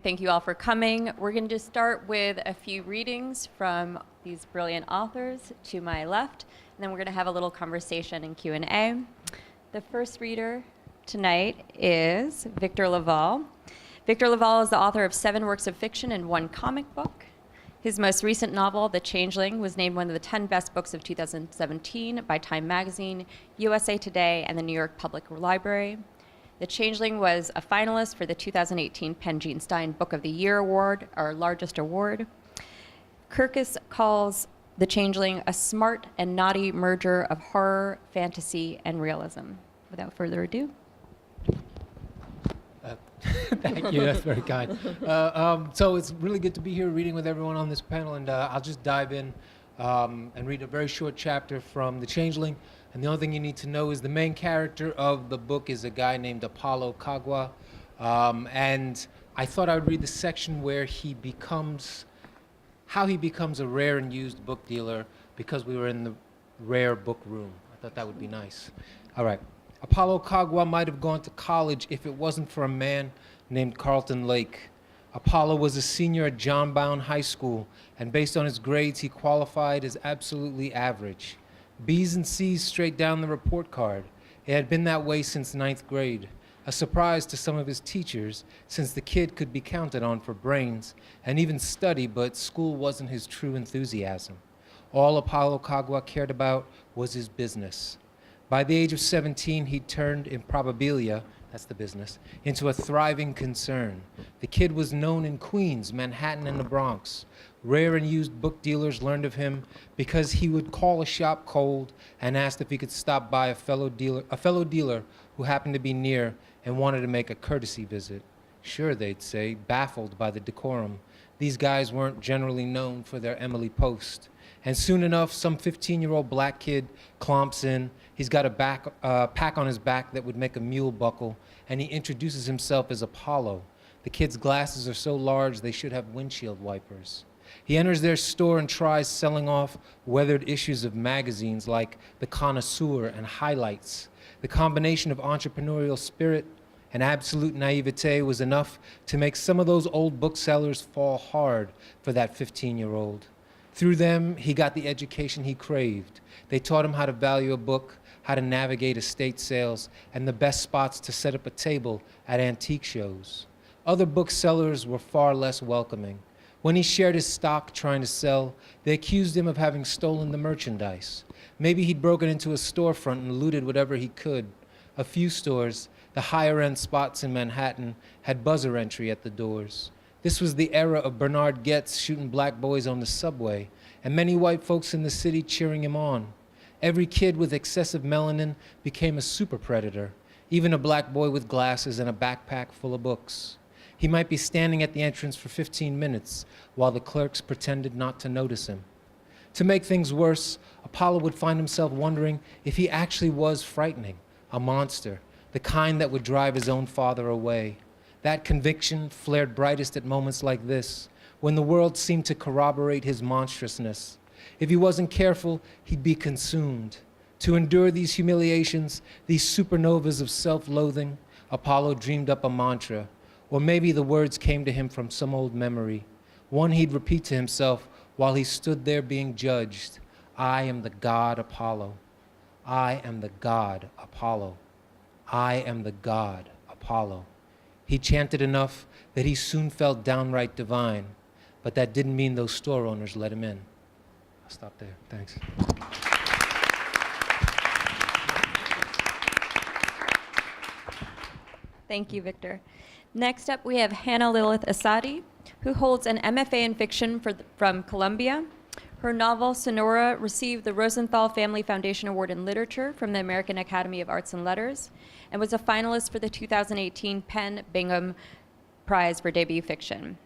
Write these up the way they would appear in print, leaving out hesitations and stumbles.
Thank you all for coming. We're going to start with a few readings from these brilliant authors to my left, and then we're going to have a little conversation and Q&A. The first reader tonight is Victor LaValle. Victor LaValle is the author of 7 works of fiction and 1 comic book. His most recent novel, The Changeling, was named one of the 10 best books of 2017 by Time Magazine, USA Today, and the New York Public Library. The Changeling was a finalist for the 2018 Penn Gene Stein Book of the Year Award, our largest award. Kirkus calls The Changeling a smart and naughty merger of horror, fantasy, and realism. Without further ado. Thank you, that's very kind. So it's really good to be here reading with everyone on this panel, and I'll just dive in and read a very short chapter from The Changeling. And the only thing you need to know is the main character of the book is a guy named Apollo Kagwa. And I thought I would read the section where how he becomes a rare and used book dealer because we were in the rare book room. I thought that would be nice. All right. Apollo Kagwa might have gone to college if it wasn't for a man named Carlton Lake. Apollo was a senior at John Brown High School, and based on his grades, he qualified as absolutely average. B's and C's straight down the report card. It had been that way since 9th grade, a surprise to some of his teachers since the kid could be counted on for brains and even study, but school wasn't his true enthusiasm. All Apollo Kagwa cared about was his business. By the age of 17, he turned Improbabilia, that's the business, into a thriving concern. The kid was known in Queens, Manhattan, and the Bronx. Rare and used book dealers learned of him because he would call a shop cold and asked if he could stop by a fellow dealer who happened to be near and wanted to make a courtesy visit. Sure, they'd say, baffled by the decorum. These guys weren't generally known for their Emily Post. And soon enough, some 15-year-old black kid clomps in. He's got a pack on his back that would make a mule buckle, and he introduces himself as Apollo. The kid's glasses are so large they should have windshield wipers. He enters their store and tries selling off weathered issues of magazines like The Connoisseur and Highlights. The combination of entrepreneurial spirit and absolute naivete was enough to make some of those old booksellers fall hard for that 15-year-old. Through them, he got the education he craved. They taught him how to value a book, how to navigate estate sales, and the best spots to set up a table at antique shows. Other booksellers were far less welcoming. When he shared his stock trying to sell, they accused him of having stolen the merchandise. Maybe he'd broken into a storefront and looted whatever he could. A few stores, the higher-end spots in Manhattan, had buzzer entry at the doors. This was the era of Bernard Goetz shooting black boys on the subway, and many white folks in the city cheering him on. Every kid with excessive melanin became a super predator, even a black boy with glasses and a backpack full of books. He might be standing at the entrance for 15 minutes while the clerks pretended not to notice him. To make things worse, Apollo would find himself wondering if he actually was frightening, a monster, the kind that would drive his own father away. That conviction flared brightest at moments like this, when the world seemed to corroborate his monstrousness. If he wasn't careful, he'd be consumed. To endure these humiliations, these supernovas of self-loathing, Apollo dreamed up a mantra, or maybe the words came to him from some old memory, one he'd repeat to himself while he stood there being judged. I am the god Apollo. I am the god Apollo. I am the god Apollo. He chanted enough that he soon felt downright divine, but that didn't mean those store owners let him in. I'll stop there. Thanks. Thank you, Victor. Next up, we have Hanna Asadi, who holds an MFA in fiction from Columbia. Her novel, Sonora, received the Rosenthal Family Foundation Award in Literature from the American Academy of Arts and Letters and was a finalist for the 2018 Penn Bingham Prize for Debut Fiction.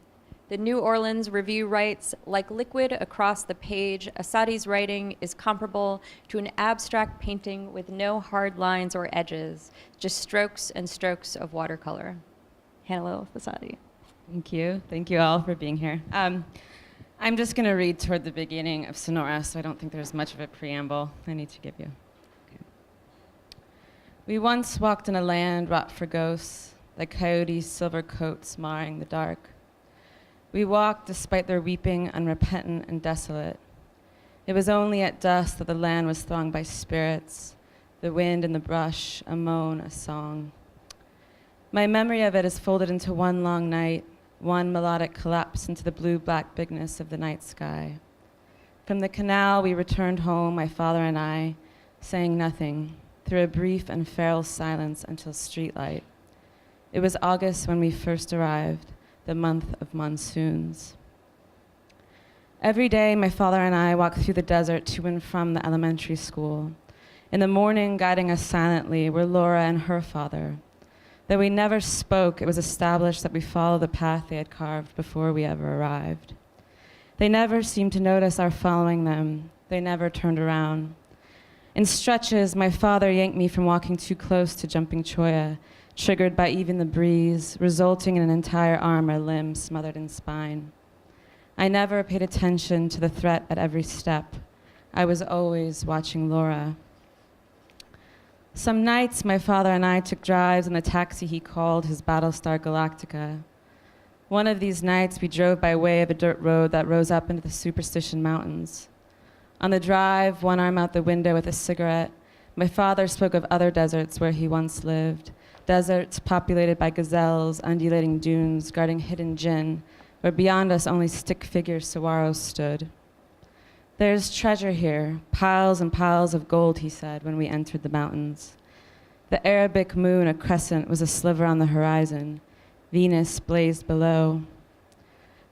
The New Orleans Review writes, like liquid across the page, Asadi's writing is comparable to an abstract painting with no hard lines or edges, just strokes and strokes of watercolor. Hanna Asadi. Thank you. Thank you all for being here. I'm just going to read toward the beginning of Sonora, so I don't think there's much of a preamble I need to give you. Okay. We once walked in a land wrought for ghosts, like coyotes' silver coats marring the dark. We walked despite their weeping, unrepentant and desolate. It was only at dusk that the land was thronged by spirits, the wind and the brush, a moan, a song. My memory of it is folded into one long night, one melodic collapse into the blue-black bigness of the night sky. From the canal, we returned home, my father and I, saying nothing, through a brief and feral silence until streetlight. It was August when we first arrived, the month of monsoons. Every day, my father and I walked through the desert to and from the elementary school. In the morning, guiding us silently, were Laura and her father. Though we never spoke, it was established that we followed the path they had carved before we ever arrived. They never seemed to notice our following them. They never turned around. In stretches, my father yanked me from walking too close to jumping choya, triggered by even the breeze, resulting in an entire arm or limb smothered in spine. I never paid attention to the threat at every step. I was always watching Laura. Some nights, my father and I took drives in the taxi he called his Battlestar Galactica. One of these nights, we drove by way of a dirt road that rose up into the Superstition Mountains. On the drive, one arm out the window with a cigarette, my father spoke of other deserts where he once lived, deserts populated by gazelles, undulating dunes, guarding hidden jinn, where beyond us only stick-figure saguaros stood. There's treasure here, piles and piles of gold, he said when we entered the mountains. The Arabic moon, a crescent, was a sliver on the horizon. Venus blazed below.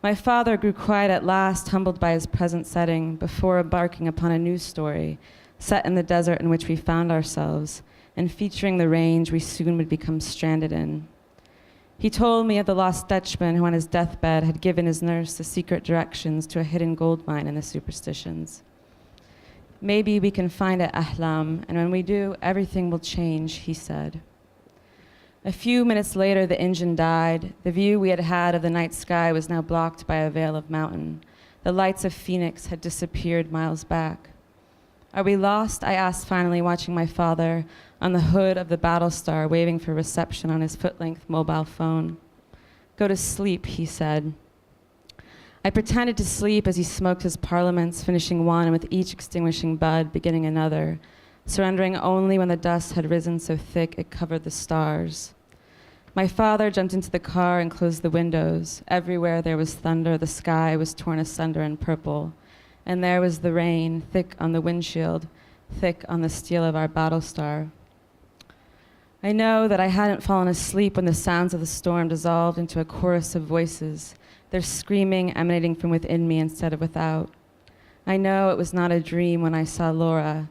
My father grew quiet at last, humbled by his present setting, before embarking upon a new story, set in the desert in which we found ourselves, and featuring the range we soon would become stranded in. He told me of the lost Dutchman who on his deathbed had given his nurse the secret directions to a hidden gold mine in the Superstitions. Maybe we can find it, Ahlam, and when we do, everything will change, he said. A few minutes later, the engine died. The view we had had of the night sky was now blocked by a veil of mountain. The lights of Phoenix had disappeared miles back. Are we lost? I asked finally, watching my father on the hood of the Battlestar, waving for reception on his foot-length mobile phone. Go to sleep, he said. I pretended to sleep as he smoked his parliaments, finishing one and with each extinguishing bud, beginning another, surrendering only when the dust had risen so thick it covered the stars. My father jumped into the car and closed the windows. Everywhere there was thunder, the sky was torn asunder in purple. And there was the rain, thick on the windshield, thick on the steel of our Battlestar. I know that I hadn't fallen asleep when the sounds of the storm dissolved into a chorus of voices, their screaming emanating from within me instead of without. I know it was not a dream when I saw Laura.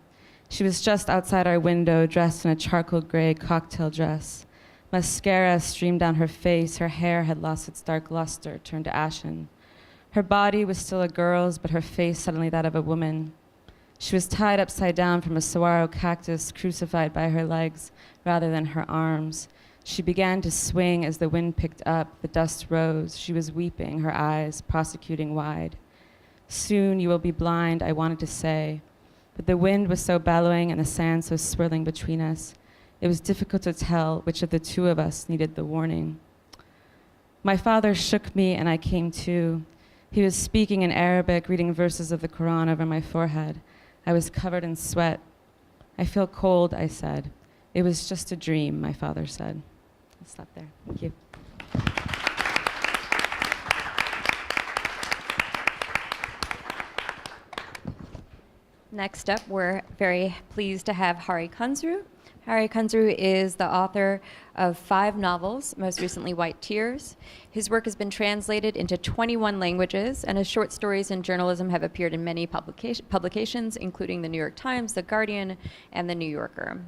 She was just outside our window, dressed in a charcoal gray cocktail dress. Mascara streamed down her face, her hair had lost its dark luster, turned to ashen. Her body was still a girl's, but her face suddenly that of a woman. She was tied upside down from a saguaro cactus, crucified by her legs rather than her arms. She began to swing as the wind picked up, the dust rose. She was weeping, her eyes prosecuting wide. Soon you will be blind, I wanted to say, but the wind was so bellowing and the sand so swirling between us. It was difficult to tell which of the two of us needed the warning. My father shook me and I came to. He was speaking in Arabic, reading verses of the Quran over my forehead. I was covered in sweat. I feel cold, I said. It was just a dream, my father said. I'll stop there. Thank you. Next up, we're very pleased to have Hari Kunzru. Hari Kunzru is the author of 5 novels, most recently White Tears. His work has been translated into 21 languages, and his short stories and journalism have appeared in many publications, including the New York Times, The Guardian, and The New Yorker.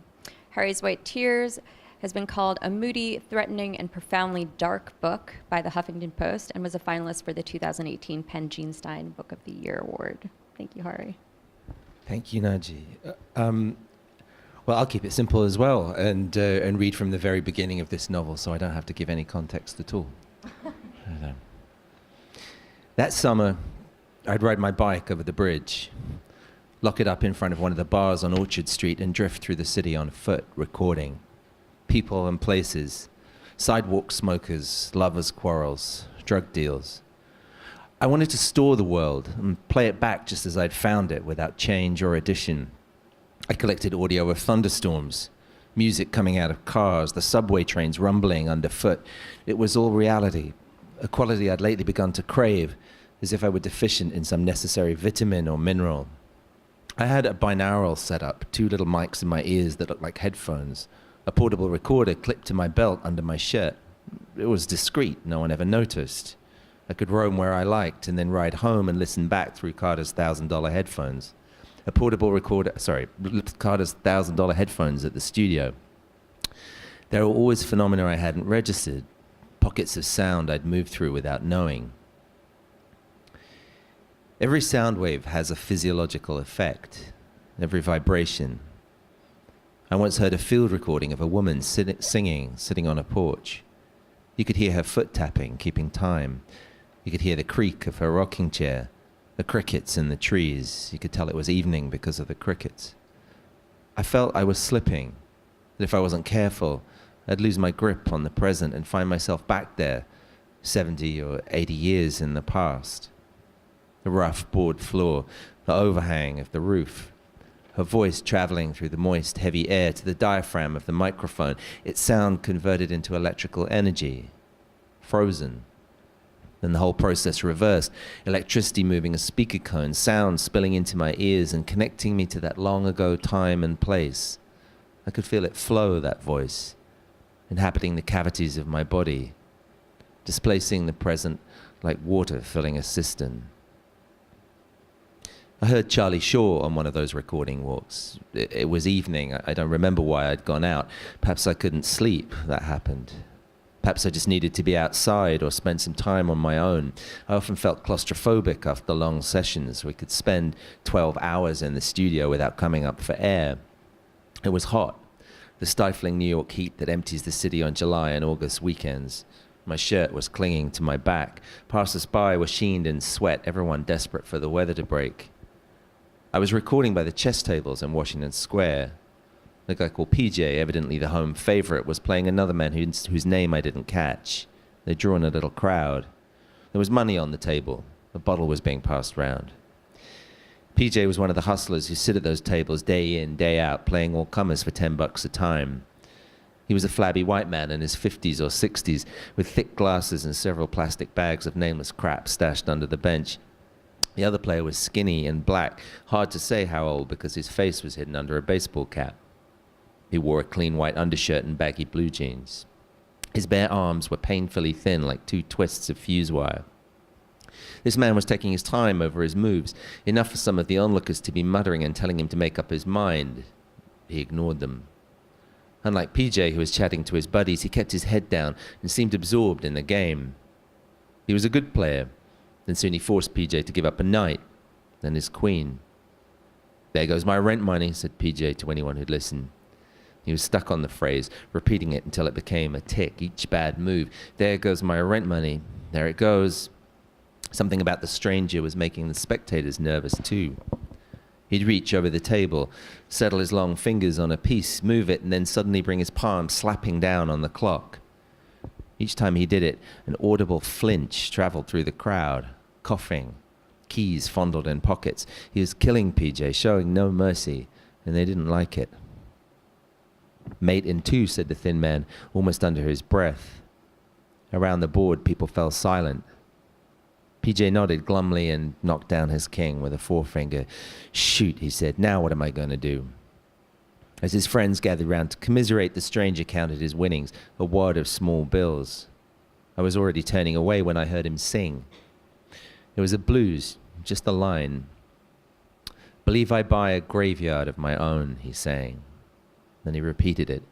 Hari's White Tears has been called a moody, threatening, and profoundly dark book by the Huffington Post and was a finalist for the 2018 Penn Genestein Book of the Year Award. Thank you, Hari. Thank you, Naji. Well, I'll keep it simple as well and read from the very beginning of this novel so I don't have to give any context at all. That summer, I'd ride my bike over the bridge, lock it up in front of one of the bars on Orchard Street and drift through the city on foot, recording people and places, sidewalk smokers, lovers' quarrels, drug deals. I wanted to store the world and play it back just as I'd found it, without change or addition. I collected audio of thunderstorms, music coming out of cars, the subway trains rumbling underfoot. It was all reality, a quality I'd lately begun to crave, as if I were deficient in some necessary vitamin or mineral. I had a binaural setup, 2 little mics in my ears that looked like headphones, a portable recorder clipped to my belt under my shirt. It was discreet, no one ever noticed. I could roam where I liked and then ride home and listen back through Carter's $1,000 headphones. A portable recorder, Carter's $1,000 headphones at the studio. There were always phenomena I hadn't registered, pockets of sound I'd moved through without knowing. Every sound wave has a physiological effect, every vibration. I once heard a field recording of a woman sitting on a porch. You could hear her foot tapping, keeping time. You could hear the creak of her rocking chair, the crickets in the trees. You could tell it was evening because of the crickets. I felt I was slipping, that if I wasn't careful, I'd lose my grip on the present and find myself back there, 70 or 80 years in the past. The rough board floor, the overhang of the roof, her voice traveling through the moist, heavy air to the diaphragm of the microphone, its sound converted into electrical energy, frozen. Then the whole process reversed, electricity moving a speaker cone, sound spilling into my ears and connecting me to that long ago time and place. I could feel it flow, that voice, inhabiting the cavities of my body, displacing the present like water filling a cistern. I heard Charlie Shaw on one of those recording walks. It was evening. I don't remember why I'd gone out. Perhaps I couldn't sleep. That happened. Perhaps I just needed to be outside or spend some time on my own. I often felt claustrophobic after long sessions. We could spend 12 hours in the studio without coming up for air. It was hot, the stifling New York heat that empties the city on July and August weekends. My shirt was clinging to my back. Passers-by were sheened in sweat, everyone desperate for the weather to break. I was recording by the chess tables in Washington Square. The guy called PJ, evidently the home favorite, was playing another man whose name I didn't catch. They'd drawn a little crowd. There was money on the table. A bottle was being passed round. PJ was one of the hustlers who sit at those tables day in, day out, playing all comers for $10 a time. He was a flabby white man in his 50s or 60s, with thick glasses and several plastic bags of nameless crap stashed under the bench. The other player was skinny and black, hard to say how old because his face was hidden under a baseball cap. He wore a clean white undershirt and baggy blue jeans. His bare arms were painfully thin, like 2 twists of fuse wire. This man was taking his time over his moves, enough for some of the onlookers to be muttering and telling him to make up his mind. He ignored them. Unlike PJ, who was chatting to his buddies, he kept his head down and seemed absorbed in the game. He was a good player. Then soon he forced PJ to give up a knight, then his queen. "There goes my rent money," said PJ to anyone who'd listen. He was stuck on the phrase, repeating it until it became a tick, each bad move. "There goes my rent money. There it goes." Something about the stranger was making the spectators nervous too. He'd reach over the table, settle his long fingers on a piece, move it, and then suddenly bring his palm slapping down on the clock. Each time he did it, an audible flinch traveled through the crowd, coughing, keys fondled in pockets. He was killing PJ, showing no mercy, and they didn't like it. "Mate in 2, said the thin man, almost under his breath. Around the board, people fell silent. PJ nodded glumly and knocked down his king with a forefinger. "Shoot," he said, "now what am I going to do?" As his friends gathered round to commiserate, the stranger counted his winnings, a wad of small bills. I was already turning away when I heard him sing. It was a blues, just a line. "Believe I buy a graveyard of my own," he sang. Then he repeated it.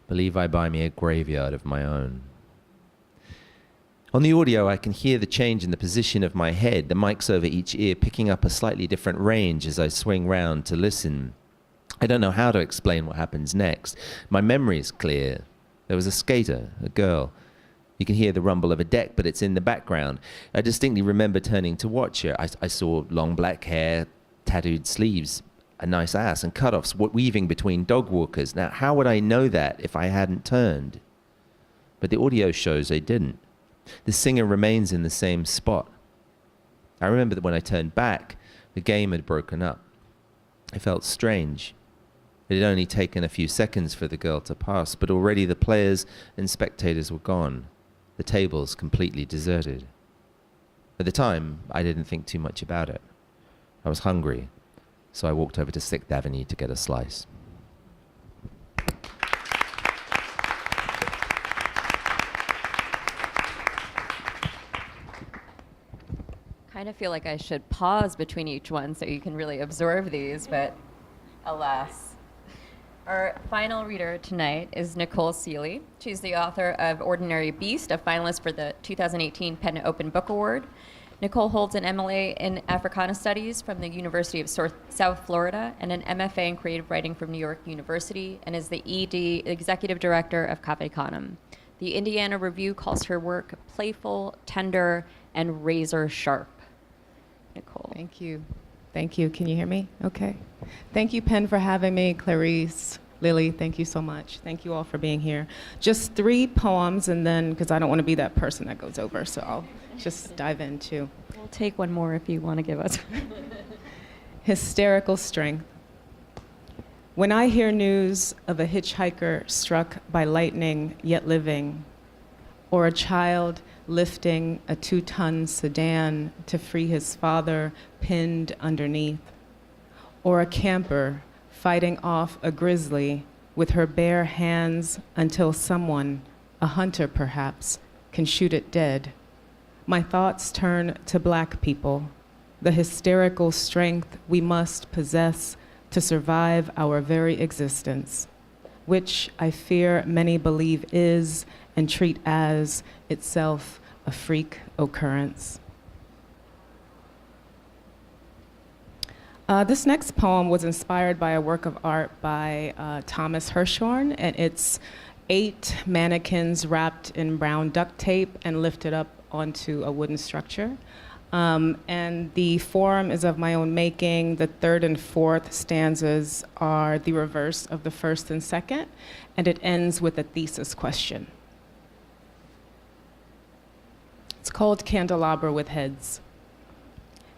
"Believe I buy me a graveyard of my own." On the audio, I can hear the change in the position of my head, the mics over each ear picking up a slightly different range as I swing round to listen. I don't know how to explain what happens next. My memory is clear. There was a skater, a girl. You can hear the rumble of a deck, but it's in the background. I distinctly remember turning to watch her. I saw long black hair, tattooed sleeves, a nice ass, and cutoffs weaving between dog walkers. Now, how would I know that if I hadn't turned? But the audio shows I didn't. The singer remains in the same spot. I remember that when I turned back, the game had broken up. It felt strange. It had only taken a few seconds for the girl to pass, but already the players and spectators were gone, the tables completely deserted. At the time, I didn't think too much about it. I was hungry, so I walked over to 6th Avenue to get a slice. Kind of feel like I should pause between each one so you can really absorb these, but alas. Our final reader tonight is Nicole Sealy. She's the author of Ordinary Beast, a finalist for the 2018 Penn Open Book Award. Nicole holds an MLA in Africana Studies from the University of South Florida and an MFA in Creative Writing from New York University, and is the ED, Executive Director of Cafe Conum. The Indiana Review calls her work playful, tender, and razor sharp. Nicole. Thank you. Thank you. Can you hear me? Okay. Thank you, Penn, for having me. Clarice, Lily, thank you so much. Thank you all for being here. Just 3 poems, and then, because I don't want to be that person that goes over, so I'll just dive into. We'll take one more if you want to give us. Hysterical strength. When I hear news of a hitchhiker struck by lightning yet living, or a child lifting a 2-ton sedan to free his father pinned underneath, or a camper fighting off a grizzly with her bare hands until someone, a hunter perhaps, can shoot it dead, my thoughts turn to Black people, the hysterical strength we must possess to survive our very existence, which I fear many believe is and treat as itself a freak occurrence. This next poem was inspired by a work of art by Thomas Hirschhorn, and it's 8 mannequins wrapped in brown duct tape and lifted up onto a wooden structure. And the form is of my own making. The 3rd and 4th stanzas are the reverse of the 1st and 2nd, and it ends with a thesis question. It's called Candelabra with Heads.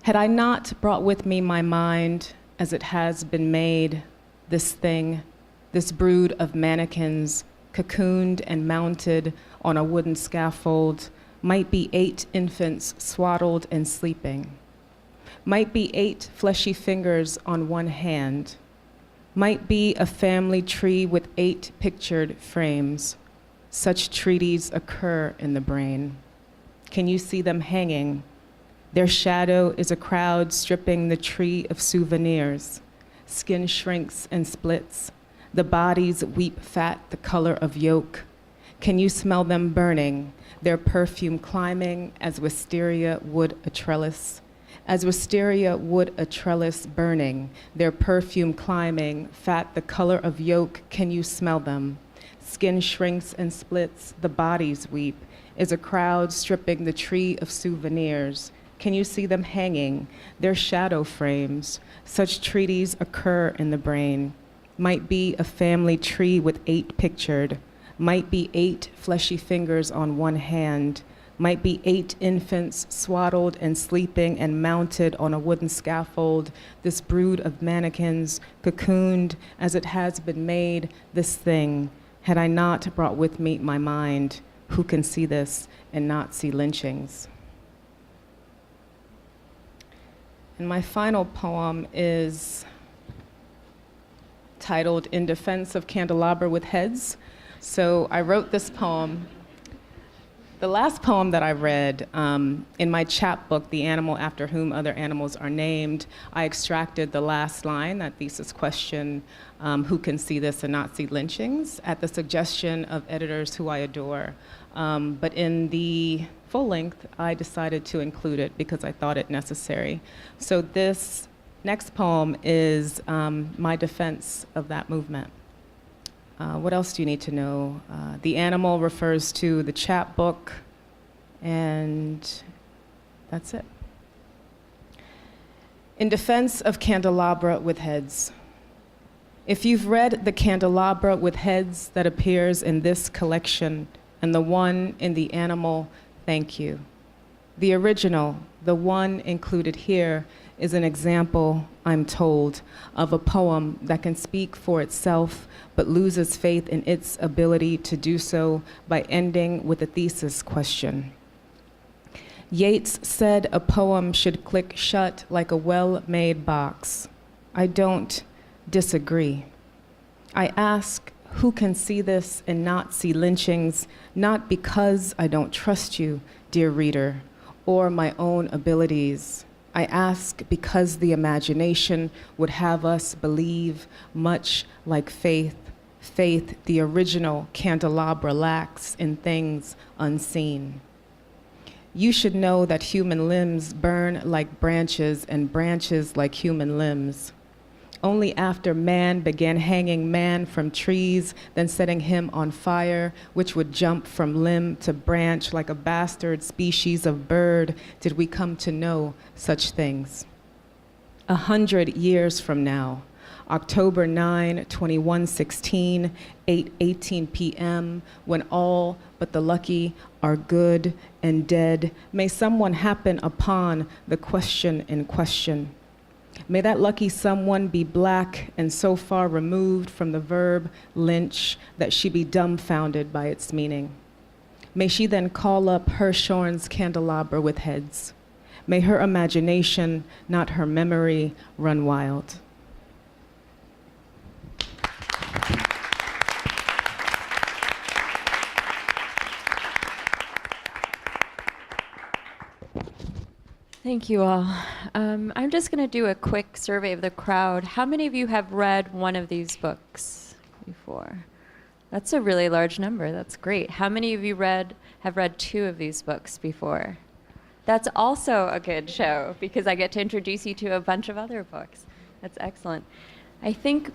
Had I not brought with me my mind as it has been made, this thing, this brood of mannequins, cocooned and mounted on a wooden scaffold, might be 8 infants swaddled and sleeping, might be 8 fleshy fingers on one hand, might be a family tree with 8 pictured frames. Such treaties occur in the brain. Can you see them hanging? Their shadow is a crowd stripping the tree of souvenirs. Skin shrinks and splits. The bodies weep fat the color of yolk. Can you smell them burning? Their perfume climbing as wisteria would a trellis. As wisteria would a trellis burning, their perfume climbing, fat the color of yolk, can you smell them? Skin shrinks and splits, the bodies weep. Is a crowd stripping the tree of souvenirs. Can you see them hanging? Their shadow frames. Such treaties occur in the brain. Might be a family tree with 8 pictured. Might be 8 fleshy fingers on one hand. Might be 8 infants swaddled and sleeping and mounted on a wooden scaffold. This brood of mannequins, cocooned as it has been made, this thing. Had I not brought with me my mind, who can see this and not see lynchings? And my final poem is titled In Defense of Candelabra with Heads. So I wrote this poem. The last poem that I read in my chapbook, The Animal After Whom Other Animals Are Named, I extracted the last line, that thesis question, who can see this and not see lynchings, at the suggestion of editors who I adore. But in the full length, I decided to include it because I thought it necessary. So this next poem is my defense of that movement. What else do you need to know? The animal refers to the chapbook, and that's it. In defense of candelabra with heads. If you've read the candelabra with heads that appears in this collection and the one in the animal, thank you. The original, the one included here, is an example, I'm told, of a poem that can speak for itself but loses faith in its ability to do so by ending with a thesis question. Yeats said a poem should click shut like a well-made box. I don't disagree. I ask, who can see this and not see lynchings, not because I don't trust you, dear reader, or my own abilities. I ask because the imagination would have us believe, much like faith, the original candelabra lacks in things unseen. You should know that human limbs burn like branches and branches like human limbs. Only after man began hanging man from trees, then setting him on fire, which would jump from limb to branch like a bastard species of bird, did we come to know such things. 100 years from now, October 9, 2116, 8:18 p.m., when all but the lucky are good and dead, may someone happen upon the question in question. May that lucky someone be black and so far removed from the verb lynch that she be dumbfounded by its meaning. May she then call up Hirshhorn's candelabra with heads. May her imagination, not her memory, run wild. Thank you all. I'm just going to do a quick survey of the crowd. How many of you have read one of these books before? That's a really large number. That's great. How many of you have read 2 of these books before? That's also a good show because I get to introduce you to a bunch of other books. That's excellent. I think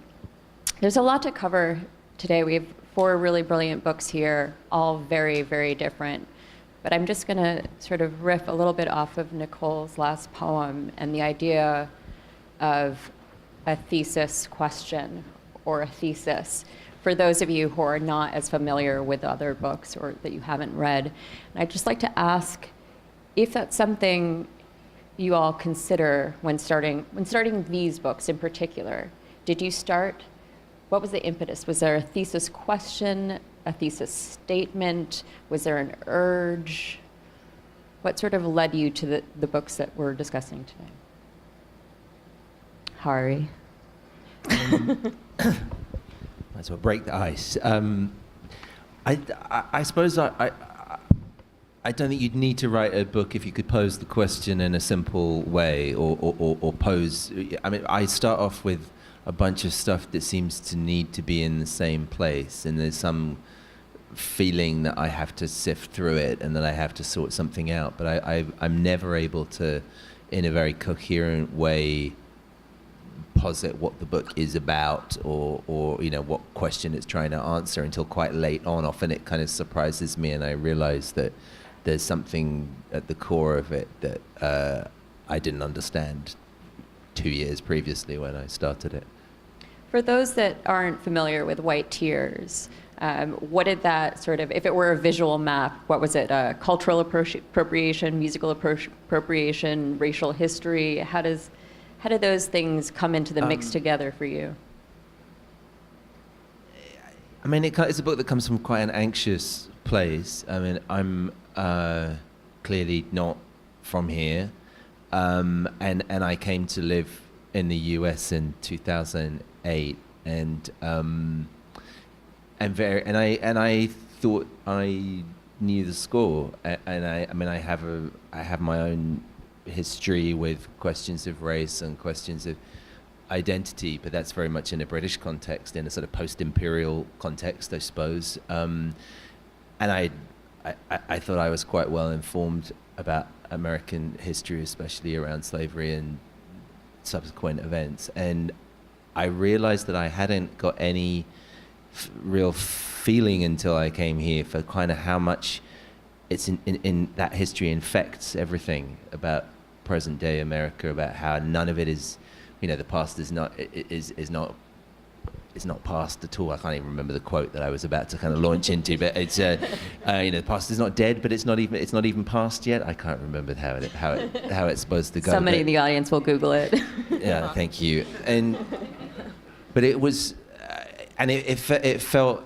there's a lot to cover today. We have 4 really brilliant books here, all very, very different. But I'm just going to sort of riff a little bit off of Nicole's last poem and the idea of a thesis question or a thesis for those of you who are not as familiar with other books or that you haven't read. And I'd just like to ask if that's something you all consider when starting these books in particular. Did you start? What was the impetus? Was there a thesis question, a thesis statement? Was there an urge? What sort of led you to the books that we're discussing today? Hari. Might as well break the ice. I suppose I don't think you'd need to write a book if you could pose the question in a simple way or pose. I mean, I start off with a bunch of stuff that seems to need to be in the same place, and there's some feeling that I have to sift through it and that I have to sort something out. But I'm never able to, in a very coherent way, posit what the book is about or you know what question it's trying to answer until quite late on. Often it kind of surprises me and I realize that there's something at the core of it that I didn't understand 2 years previously when I started it. For those that aren't familiar with White Tears, what did that sort of, if it were a visual map, what was it? Cultural appropriation, musical appropriation, racial history? How did those things come into the mix together for you? I mean, it's a book that comes from quite an anxious place. I mean, I'm clearly not from here, and I came to live in the US in 2008, and I thought I knew the score, and I have my own history with questions of race and questions of identity, but that's very much in a British context, in a sort of post-imperial context, I suppose. And I thought I was quite well informed about American history, especially around slavery and subsequent events. And I realized that I hadn't got any real feeling until I came here for kind of how much it's in that history infects everything about present day America, about how none of it is, you know, the past is not is not past at all. I can't even remember the quote that I was about to kind of launch into, but it's the past is not dead, but it's not even past yet. I can't remember how it's supposed to go. Somebody but, in the audience will Google it. yeah, thank you. But it was, and it felt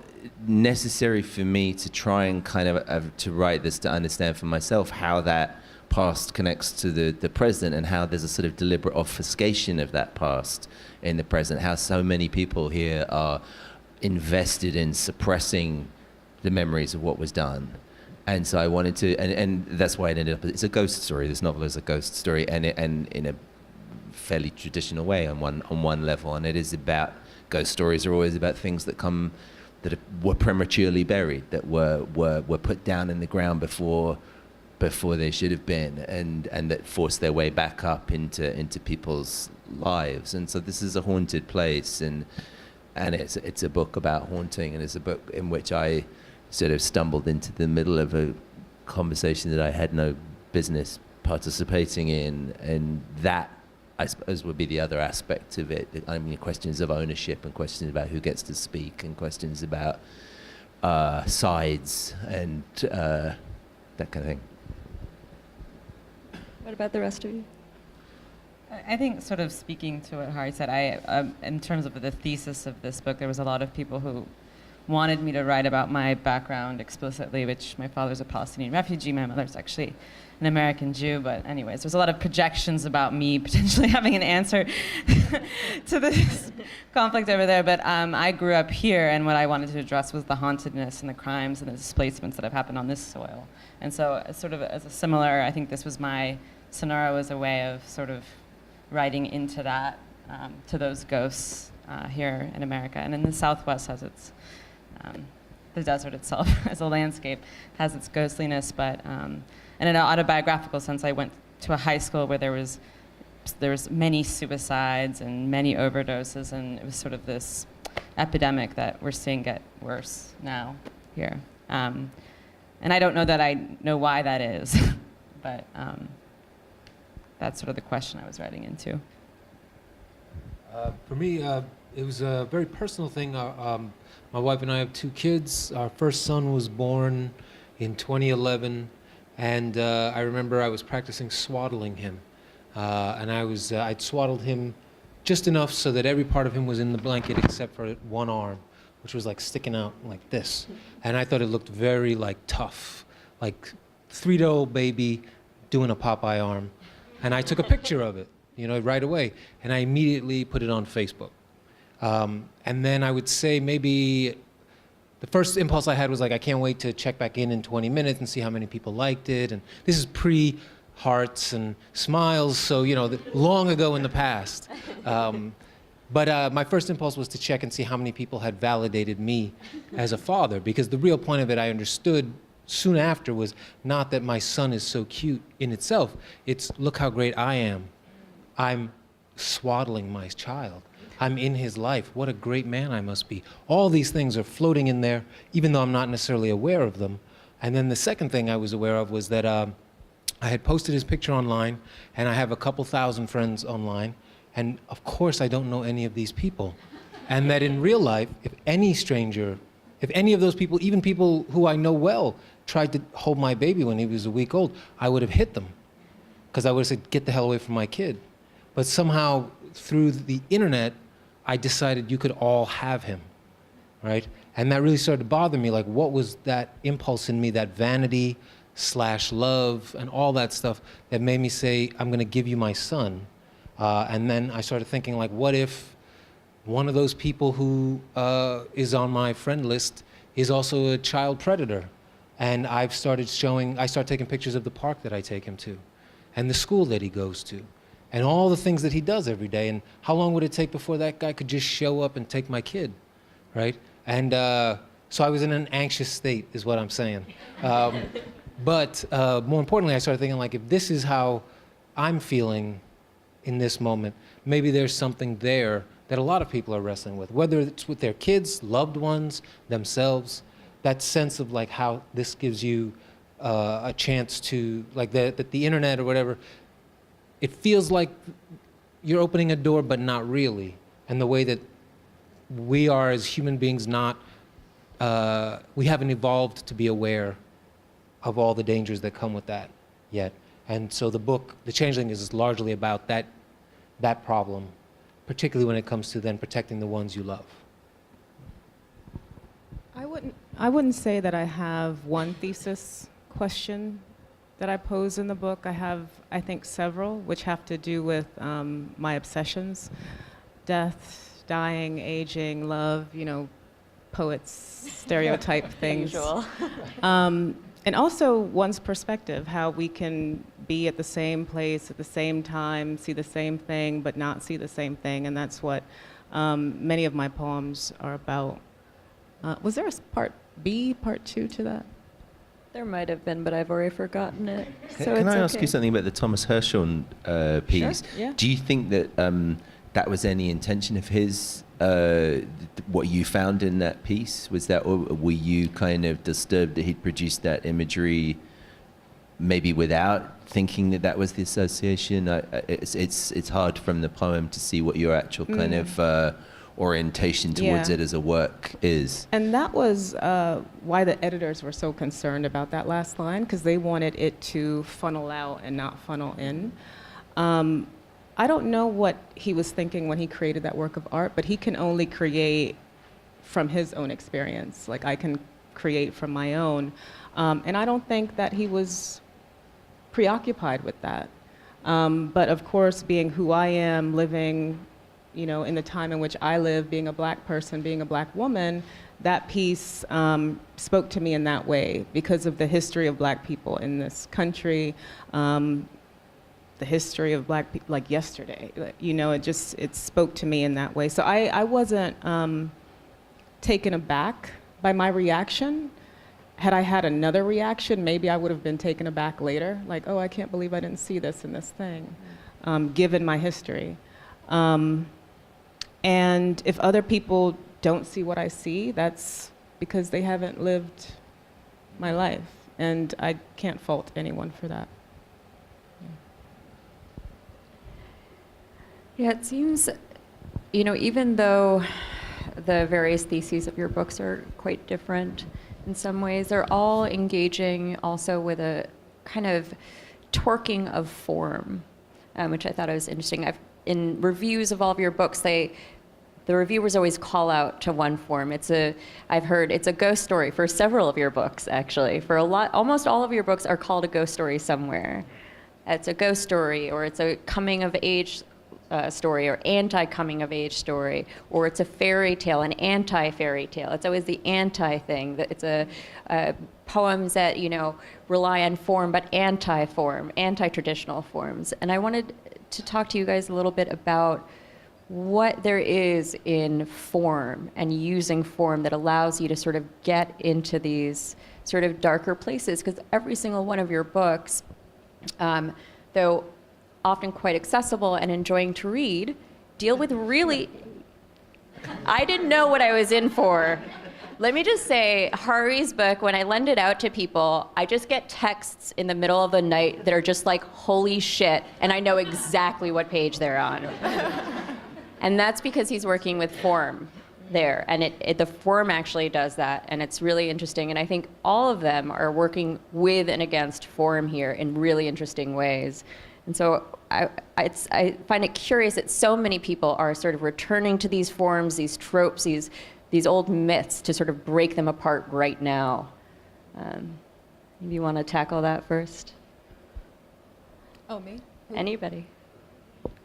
necessary for me to try and kind of to write this, to understand for myself how that past connects to the present, and how there's a sort of deliberate obfuscation of that past in the present, how so many people here are invested in suppressing the memories of what was done. And so I wanted to, and that's why it ended up, it's a ghost story. This novel is a ghost story, and in a fairly traditional way on one level, and it is about, ghost stories are always about things that were prematurely buried, that were put down in the ground before they should have been, and that forced their way back up into people's lives. And so this is a haunted place, and it's a book about haunting, and it's a book in which I sort of stumbled into the middle of a conversation that I had no business participating in, and that, I suppose, would be the other aspect of it. I mean, questions of ownership, and questions about who gets to speak, and questions about sides, and that kind of thing. What about the rest of you? I think, sort of speaking to what Hari said, in terms of the thesis of this book, there was a lot of people who wanted me to write about my background explicitly, which my father's a Palestinian refugee, my mother's actually an American Jew, but anyways, there's a lot of projections about me potentially having an answer to this conflict over there, but I grew up here, and what I wanted to address was the hauntedness and the crimes and the displacements that have happened on this soil. And so, sort of as a similar, I think this was my scenario as a way of sort of writing into that, to those ghosts here in America. And then the Southwest has its, the desert itself as a landscape has its ghostliness, but in an autobiographical sense, I went to a high school where there was many suicides and many overdoses, and it was sort of this epidemic that we're seeing get worse now here. And I don't know that I know why that is, but that's sort of the question I was writing into. For me, it was a very personal thing. My wife and I have 2 kids. Our first son was born in 2011, and I remember I was practicing swaddling him, and I'd swaddled him just enough so that every part of him was in the blanket except for one arm, which was like sticking out like this. And I thought it looked very like tough, like 3-day-old baby doing a Popeye arm. And I took a picture of it, right away. And I immediately put it on Facebook. And then I would say maybe the first impulse I had was like, I can't wait to check back in 20 minutes and see how many people liked it. And this is pre-hearts and smiles, so, long ago in the past. But my first impulse was to check and see how many people had validated me as a father, because the real point of it, I understood soon after, was not that my son is so cute in itself. It's, look how great I am. I'm swaddling my child. I'm in his life. What a great man I must be. All these things are floating in there, even though I'm not necessarily aware of them. And then the second thing I was aware of was that I had posted his picture online, and I have a couple thousand friends online. And of course, I don't know any of these people. And that in real life, if any stranger, if any of those people, even people who I know well, tried to hold my baby when he was a week old, I would have hit them. Because I would have said, get the hell away from my kid. But somehow, through the internet, I decided you could all have him, right? And that really started to bother me. Like, what was that impulse in me, that vanity / love and all that stuff that made me say, I'm going to give you my son? And then I started thinking, like, what if one of those people who is on my friend list is also a child predator? And I started taking pictures of the park that I take him to, and the school that he goes to, and all the things that he does every day. And how long would it take before that guy could just show up and take my kid, right? And so I was in an anxious state, is what I'm saying. But more importantly, I started thinking, like, if this is how I'm feeling in this moment, maybe there's something there that a lot of people are wrestling with, whether it's with their kids, loved ones, themselves. That sense of, like, how this gives you a chance to, like, that the internet or whatever, it feels like you're opening a door, but not really. And the way that we are as human beings not, we haven't evolved to be aware of all the dangers that come with that yet. And so the book, The Changeling, is largely about that problem, particularly when it comes to then protecting the ones you love. I wouldn't say that I have one thesis question that I pose in the book. I have, I think, several, which have to do with my obsessions: death, dying, aging, love, poets, stereotype things. Usual. And also one's perspective, how we can be at the same place at the same time, see the same thing, but not see the same thing. And that's what many of my poems are about. Was there a part B, part 2 to that? There might have been, but I've already forgotten it. So Can I it's ask okay. you something about the Thomas Hirschhorn piece? Sure, yeah. Do you think that that was any intention of his, what you found in that piece? Was that, or were you kind of disturbed that he'd produced that imagery maybe without thinking that that was the association? It's hard from the poem to see what your actual kind of orientation towards it as a work is. And that was why the editors were so concerned about that last line, because they wanted it to funnel out and not funnel in. I don't know what he was thinking when he created that work of art, but he can only create from his own experience. Like, I can create from my own. And I don't think that he was preoccupied with that. But of course, being who I am, living in the time in which I live, being a black person, being a black woman, that piece spoke to me in that way because of the history of black people in this country, the history of black people, like yesterday. It spoke to me in that way. So I wasn't taken aback by my reaction. Had I had another reaction, maybe I would have been taken aback later, like, oh, I can't believe I didn't see this in this thing, given my history. And if other people don't see what I see, that's because they haven't lived my life. And I can't fault anyone for that. Yeah, it seems, even though the various theses of your books are quite different in some ways, they're all engaging also with a kind of torquing of form, which I thought was interesting. In reviews of all of your books, the reviewers always call out to one form. I've heard it's a ghost story for several of your books, actually. For almost all of your books are called a ghost story somewhere. It's a ghost story, or it's a coming of age story, or anti-coming of age story, or it's a fairy tale, an anti-fairy tale. It's always the anti-thing. It's poems that rely on form, but anti-form, anti-traditional forms. And I wanted to talk to you guys a little bit about what there is in form and using form that allows you to sort of get into these sort of darker places, because every single one of your books, though often quite accessible and enjoying to read, deal with really... I didn't know what I was in for. Let me just say, Hari's book, when I lend it out to people, I just get texts in the middle of the night that are just like, holy shit, and I know exactly what page they're on. And that's because he's working with form there, and the form actually does that, and it's really interesting. And I think all of them are working with and against form here in really interesting ways. And so I find it curious that so many people are sort of returning to these forms, these tropes, these old myths to sort of break them apart right now. Maybe you want to tackle that first? Oh, me? Anybody?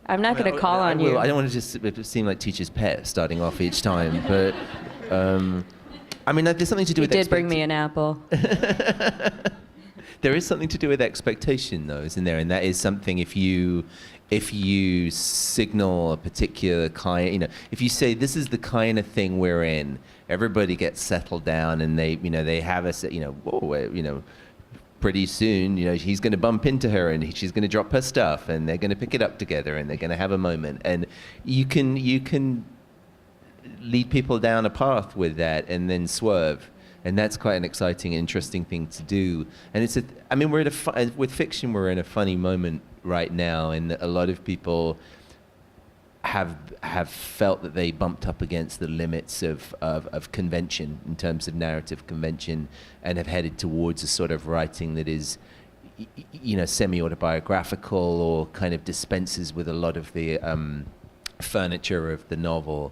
I'm not going to call on you. I don't want to just seem like teacher's pet starting off each time, but there's something to do with... You did bring me an apple. There is something to do with expectation, though, isn't there? And that is something, if you signal a particular kind, if you say this is the kind of thing we're in, everybody gets settled down, and they have us, pretty soon, he's going to bump into her, and she's going to drop her stuff, and they're going to pick it up together, and they're going to have a moment, and you can lead people down a path with that, and then swerve. And that's quite an exciting, interesting thing to do. And we're with fiction, we're in a funny moment right now, and a lot of people have felt that they bumped up against the limits of convention in terms of narrative convention, and have headed towards a sort of writing that is, semi-autobiographical, or kind of dispenses with a lot of the furniture of the novel.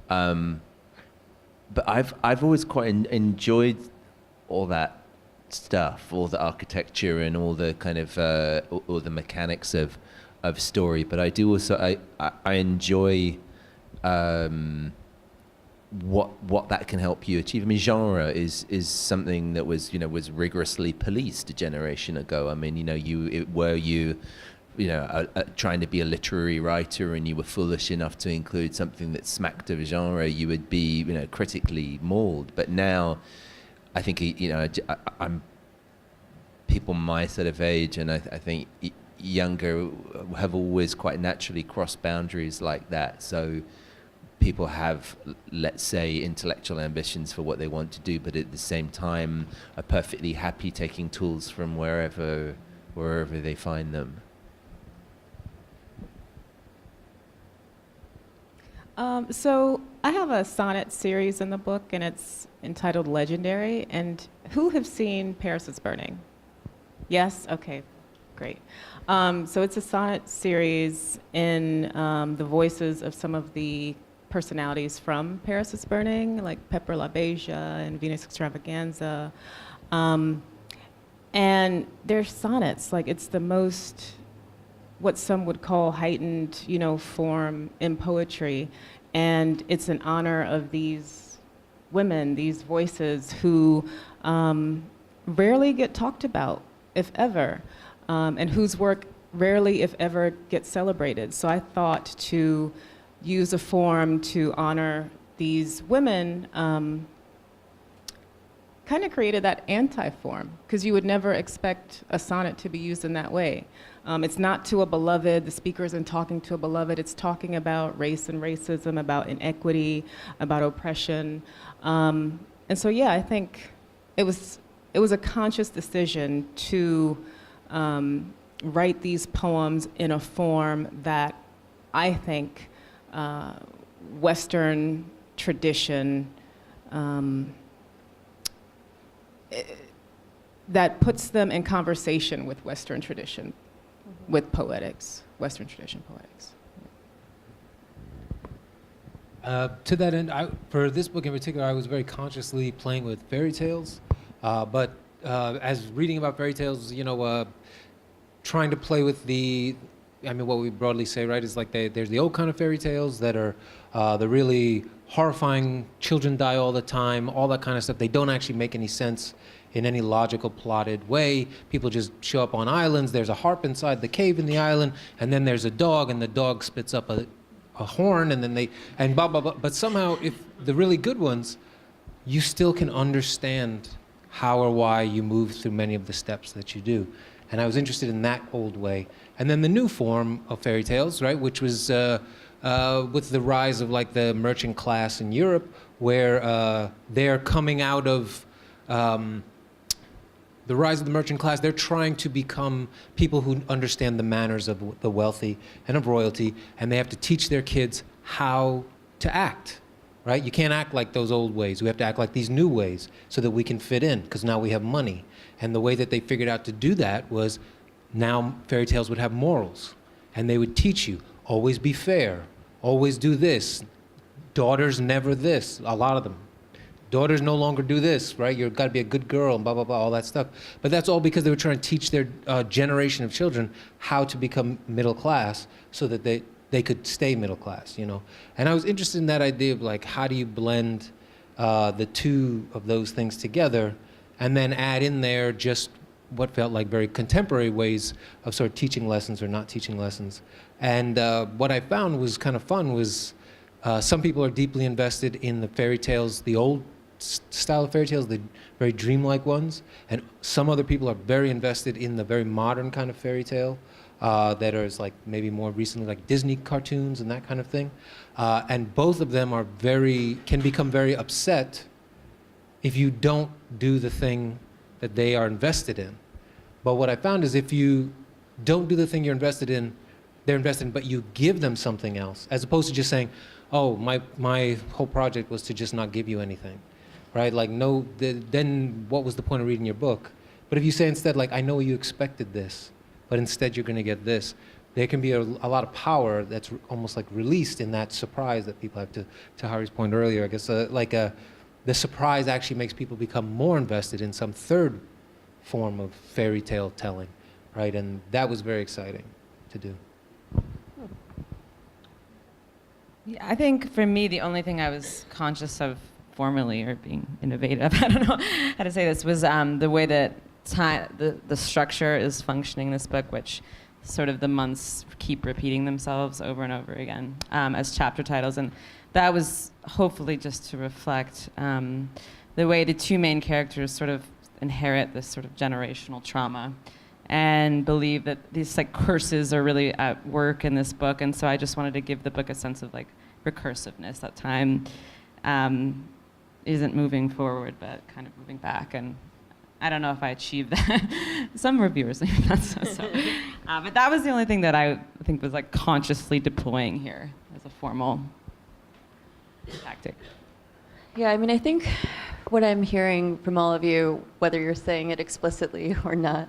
But I've always quite enjoyed all that stuff, all the architecture and all the kind of all the mechanics of story. But I do also I enjoy what that can help you achieve. I mean, genre is something that was rigorously policed a generation ago. I mean, trying to be a literary writer and you were foolish enough to include something that smacked of genre, you would be, critically mauled. But now, I think, I'm people my sort of age, and I think younger have always quite naturally crossed boundaries like that. So people have, let's say, intellectual ambitions for what they want to do, but at the same time are perfectly happy taking tools from wherever they find them. So I have a sonnet series in the book, and it's entitled Legendary. And who have seen Paris is Burning? Yes? Okay, great. So it's a sonnet series in the voices of some of the personalities from Paris is Burning, like Pepper LaBeija and Venus Extravaganza. And they're sonnets, like it's the most, what some would call heightened, form in poetry. And it's in honor of these women, these voices who rarely get talked about, if ever, and whose work rarely, if ever, gets celebrated. So I thought to use a form to honor these women kind of created that anti-form, because you would never expect a sonnet to be used in that way. It's not to a beloved, the speaker isn't talking to a beloved, it's talking about race and racism, about inequity, about oppression. And so, yeah, I think it was a conscious decision to write these poems in a form that I think Western tradition that puts them in conversation with Western tradition, with poetics, Western tradition poetics. To that end, for this book in particular, I was very consciously playing with fairy tales, but as reading about fairy tales, trying to play with what we broadly say, right, is like there's the old kind of fairy tales that are the really horrifying, children die all the time, all that kind of stuff. They don't actually make any sense in any logical, plotted way. People just show up on islands. There's a harp inside the cave in the island, and then there's a dog, and the dog spits up a horn, and then and blah, blah, blah. But somehow, if the really good ones, you still can understand how or why you move through many of the steps that you do. And I was interested in that old way. And then the new form of fairy tales, right, which was with the rise of like the merchant class in Europe, where they're coming out of the rise of the merchant class. They're trying to become people who understand the manners of the wealthy and of royalty, and they have to teach their kids how to act, right? You can't act like those old ways. We have to act like these new ways so that we can fit in, because now we have money. And the way that they figured out to do that was now fairy tales would have morals, and they would teach you, always be fair, always do this, daughters never this, a lot of them. Daughters no longer do this, right? You've got to be a good girl, and blah, blah, blah, all that stuff. But that's all because they were trying to teach their generation of children how to become middle class so that they could stay middle class, And I was interested in that idea of like, how do you blend the two of those things together and then add in there just what felt like very contemporary ways of sort of teaching lessons or not teaching lessons. And what I found was kind of fun was some people are deeply invested in the fairy tales, the old style of fairy tales, the very dreamlike ones, and some other people are very invested in the very modern kind of fairy tale that is like maybe more recently like Disney cartoons and that kind of thing. And both of them can become very upset if you don't do the thing that they are invested in. But what I found is if you don't do the thing you're invested in, they're invested in, but you give them something else, as opposed to just saying, oh, my whole project was to just not give you anything, right? Like, no, then what was the point of reading your book? But if you say instead, like, I know you expected this, but instead you're going to get this, there can be a lot of power that's almost like released in that surprise that people have. To Hari's point earlier, I guess, the surprise actually makes people become more invested in some third form of fairy tale telling, right? And that was very exciting to do. Yeah, I think for me, the only thing I was conscious of formally or being innovative, I don't know how to say this, was the way that the structure is functioning in this book, which sort of the months keep repeating themselves over and over again as chapter titles. And that was hopefully just to reflect the way the two main characters sort of inherit this sort of generational trauma and believe that these like curses are really at work in this book. And so I just wanted to give the book a sense of like recursiveness, that time isn't moving forward, but kind of moving back. And I don't know if I achieved that. Some reviewers think that's so. But that was the only thing that I think was like consciously deploying here as a formal tactic. Yeah, I mean, I think what I'm hearing from all of you, whether you're saying it explicitly or not,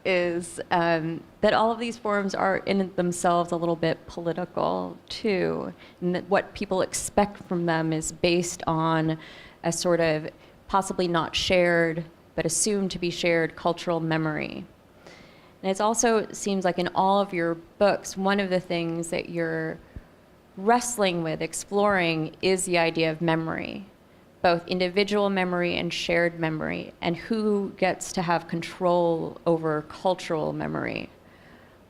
is that all of these forms are in themselves a little bit political too, and that what people expect from them is based on a sort of possibly not shared, but assumed to be shared cultural memory. And it also seems like in all of your books, one of the things that you're wrestling with, exploring, is the idea of memory, both individual memory and shared memory, and who gets to have control over cultural memory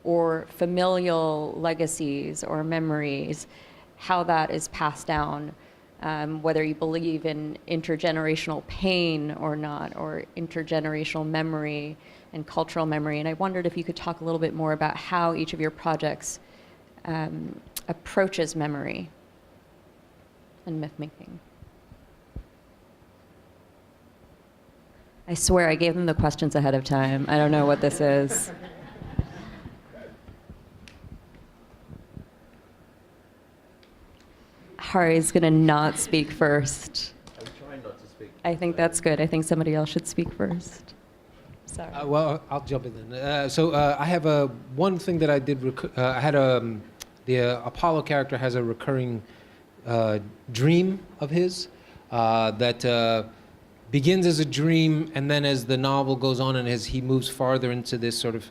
or familial legacies or memories, how that is passed down, whether you believe in intergenerational pain or not, or intergenerational memory and cultural memory. And I wondered if you could talk a little bit more about how each of your projects approaches memory and myth making. I swear I gave them the questions ahead of time. I don't know what this is. Hari's going to not speak first. I'm trying not to speak. I think that's good. I think somebody else should speak first. Sorry. Well, I'll jump in then. I have one thing that I did. I had the Apollo character has a recurring dream of his that begins as a dream, and then as the novel goes on and as he moves farther into this sort of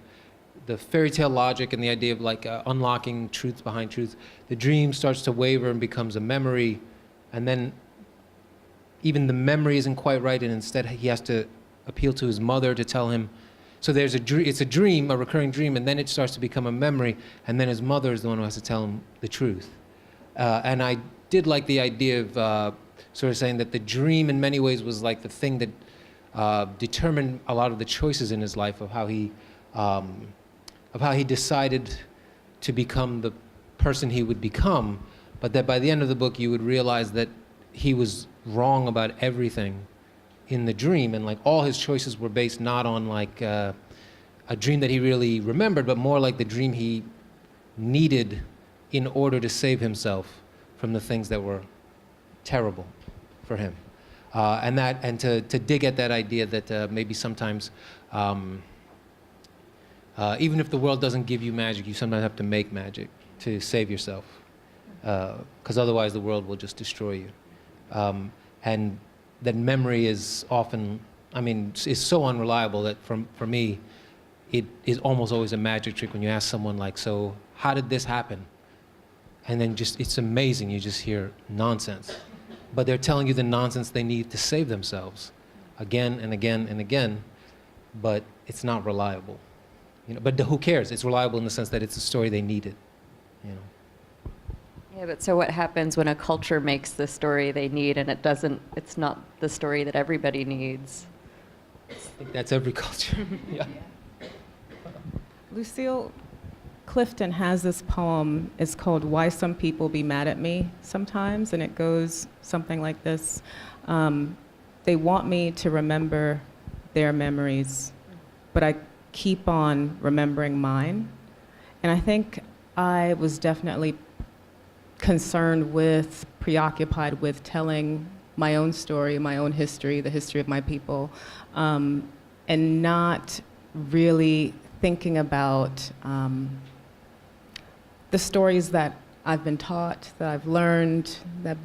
the fairy tale logic and the idea of like unlocking truths behind truth, the dream starts to waver and becomes a memory, and then even the memory isn't quite right, and instead he has to appeal to his mother to tell him. So there's it's a dream, a recurring dream, and then it starts to become a memory, and then his mother is the one who has to tell him the truth. And I did like the idea of sort of saying that the dream in many ways was like the thing that determined a lot of the choices in his life of how he decided to become the person he would become, but that by the end of the book you would realize that he was wrong about everything in the dream, and like all his choices were based not on like a dream that he really remembered, but more like the dream he needed in order to save himself from the things that were terrible for him, and to dig at that idea that maybe sometimes even if the world doesn't give you magic, you sometimes have to make magic to save yourself, because otherwise the world will just destroy you. And that memory is often, is so unreliable that for me, it is almost always a magic trick when you ask someone like, so how did this happen? And then it's amazing, you just hear nonsense. But they're telling you the nonsense they need to save themselves again and again and again, but it's not reliable. But who cares? It's reliable in the sense that it's a story they needed. Yeah, but so what happens when a culture makes the story they need and it's not the story that everybody needs? I think that's every culture. Yeah. Lucille Clifton has this poem. It's called Why Some People Be Mad at Me Sometimes, and it goes something like this. They want me to remember their memories, but I keep on remembering mine. And I think I was definitely concerned with, preoccupied with telling my own story, my own history, the history of my people, and not really thinking about the stories that I've been taught, that I've learned, that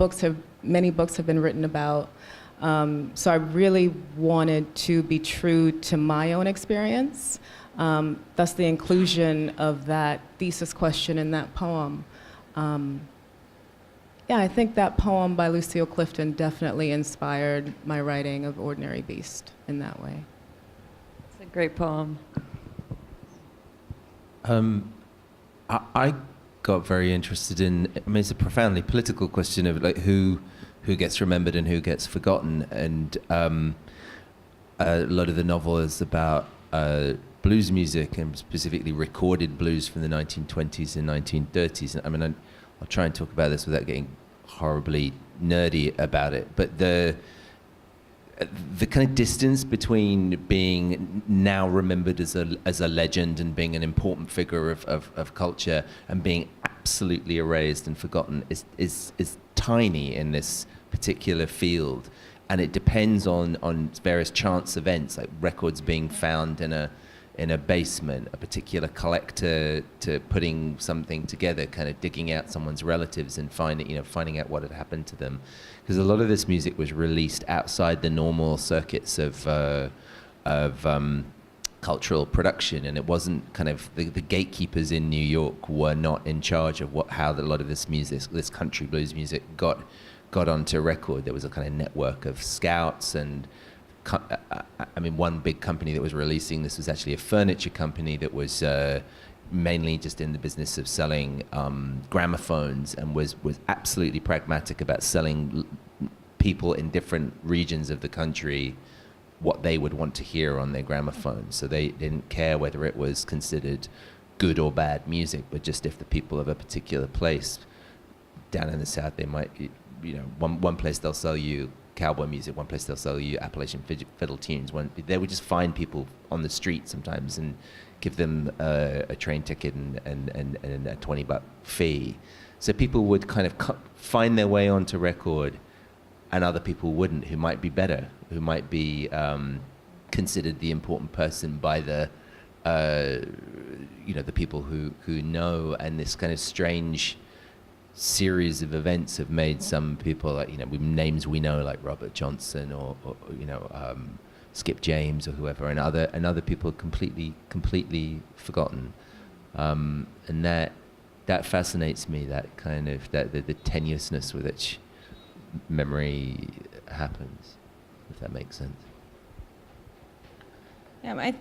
many books have been written about. So I really wanted to be true to my own experience. Thus the inclusion of that thesis question in that poem. Yeah, I think that poem by Lucille Clifton definitely inspired my writing of Ordinary Beast in that way. It's a great poem. I got very interested in, I mean, it's a profoundly political question of like who gets remembered and who gets forgotten. And a lot of the novel is about blues music, and specifically recorded blues from the 1920s and 1930s. And I mean, I'll try and talk about this without getting horribly nerdy about it, but the kind of distance between being now remembered as a legend and being an important figure of culture and being absolutely erased and forgotten is tiny in this particular field, and it depends on various chance events, like records being found in a basement, a particular collector to putting something together, kind of digging out someone's relatives and finding out what had happened to them. Because a lot of this music was released outside the normal circuits of cultural production, and it wasn't kind of the gatekeepers in New York were not in charge of how a lot of this music, this country blues music, got onto record. There was a kind of network of scouts and. I mean, one big company that was releasing this was actually a furniture company that was mainly just in the business of selling gramophones, and was absolutely pragmatic about selling people in different regions of the country what they would want to hear on their gramophone. So they didn't care whether it was considered good or bad music, but just if the people of a particular place down in the South, they might, one place they'll sell you cowboy music, one place they'll sell you Appalachian fiddle tunes. They would just find people on the street sometimes and give them a train ticket and a $20 fee. So people would kind of find their way onto record, and other people wouldn't, who might be better, who might be considered the important person by the people who know. And this kind of strange series of events have made some people, like, with names we know, like Robert Johnson or Skip James or whoever, and other people completely forgotten. And that fascinates me, that kind of the tenuousness with which memory happens, if that makes sense. Yeah,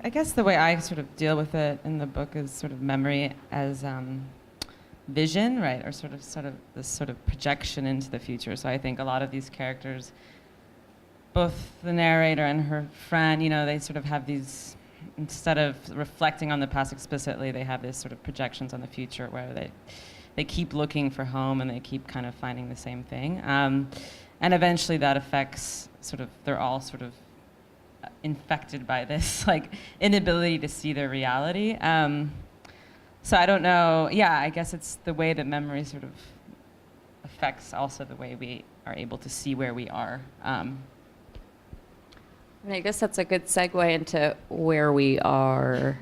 I guess the way I sort of deal with it in the book is sort of memory as vision, right, or sort of this sort of projection into the future. So I think a lot of these characters, both the narrator and her friend, they sort of have these, instead of reflecting on the past explicitly, they have these sort of projections on the future where they keep looking for home and they keep kind of finding the same thing. And eventually that affects they're all sort of infected by this like inability to see their reality. So I don't know, I guess it's the way that memory sort of affects also the way we are able to see where we are. And I guess that's a good segue into where we are.